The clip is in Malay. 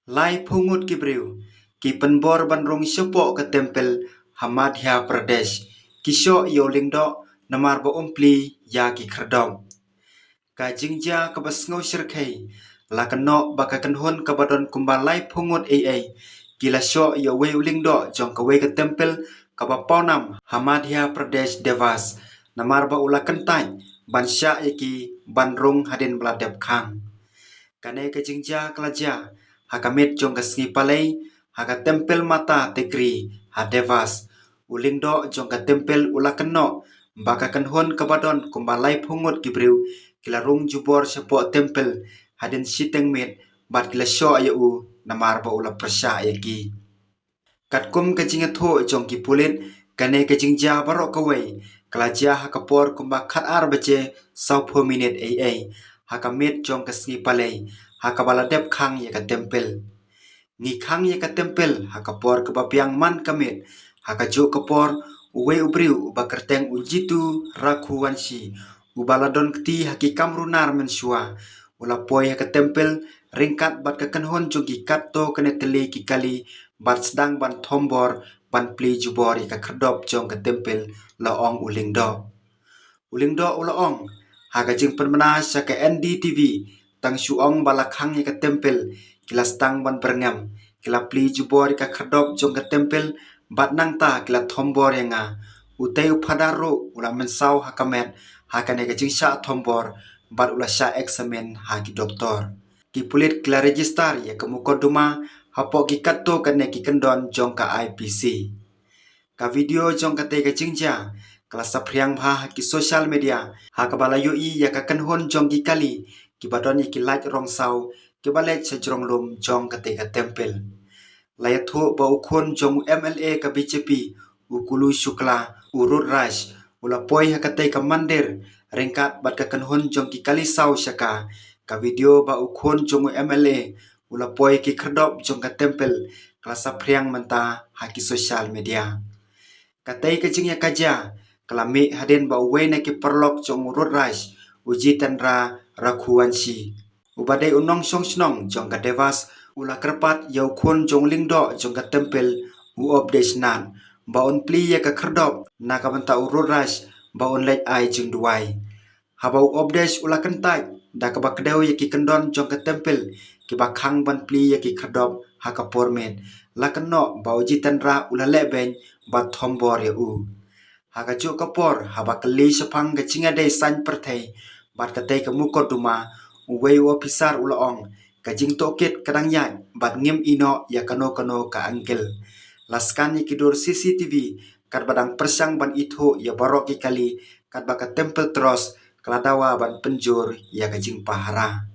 Lai pungut kibriu, ki penbor bandrung syopok ke tempel Hamadhya Pradesh, kisyo yolingdo namar bo umpli ya ki kerdom. Ka jingja ka basngau syirkai, la kano baka kanhun ka badon kumbalai pungut ai, kila syo yo we ulingdo jong ka we ke tempel ka baponam Hamadhya Pradesh Devas, namar ba ula kentai, ban sya yaki bandrung hadin beladep khang. Kane ka jingja kelaja, hakamit jong ka sngi palai, haka tempel mata tekri hadevas, ulingdo jong ka tempel ula keno, baka kanhun kabadon kumbalai pungut kibriu, kila rung jubor sepo tempel hadin siteng mit, bat kila syo ayu namar ba ula persya yaki. Katkum ka jinga tho jong ki pulit, kane ka jingja barok kawai, kelaja hakapor kumba khat ar bace sau 4 minit ai, hakamit jong ka sngi palai, hakabaladep khang ya ka tempel. Ngi khang ya ka tempel hakapor ke bapiang man kamit, hakajo kapor uwe ubriu uba kerteng ujitu rakhuansi, ubaladon kti haki kamrunar mensua, ulapoi ya ka tempel ringkat bat ka kanhon jong ki katto kane teli ki kali, bat sedang ban thombor ban pli jubor ya ka kerdop jong ka tempel laong ulingdo. Ulingdo ulaong, haka jing permana sa ka NDTV, tang suong balakhang ya ka tempel, kila stang ban berngam, kila pli jubor ka kerdop jong ka tempel, bat nangta kila thombor ya nga, utay upadaro ula mensau hakamet, hakane ka jing sya thombor, bat ula sya eksamen haki doktor. Ki pulit kila register ya ka mukoduma, hapo ki katto kane ki kendon jong ka IPC. Ka video jong ka te ka jingja, kelas sapriang bha ki social media, hakabala yoi ya ka kanhon jong ki kali, ki badon ki like rong sau, ki balet sa jrong lum jong ka te ka tempel. Layat ho ba ukhon jong MLA ka BJP, ukulu Shukla, urut Raj, ulapoi hakate ka mandir, ringkat bat ka kanhon jong ki kali sau syaka, ka video ba ukhon jong MLA, ulapoi ki kerdop jong ka tempel, kelas sapriang menta haki social media. Katai kecingnya kaja, kelami hadin ba uwe na ki perlok jong urut Raj, uji tendra rakhuansi. Ubadai unong song snong jong ka devas, ula kerpat yau khun jong lingdo jong ka tempel uop desnan, ba un pli ya ka kerdop na ka banta urut Raj, ba un lej ai jing duai. Habau obdes ula kentai, da ka bakdew ya ki kendon jong ka tempel, ki bakhang ban pli ya ki kerdop haka pormet, la keno ba uji tendra ula lebeng ba thombor ya u. Haka juk kapor haba keli sepang ka cinga day san perthai, bat katay ka mukoduma, uwe ofisar ula ong, ka jing tokit kadang yan, bat ngim ino ya kano ka angkel. Laskan ya kidur CCTV, kat badang persang ban itho ya barok ki kali, kat baka tempel terus, keladawa ban penjur ya ka jing pahara.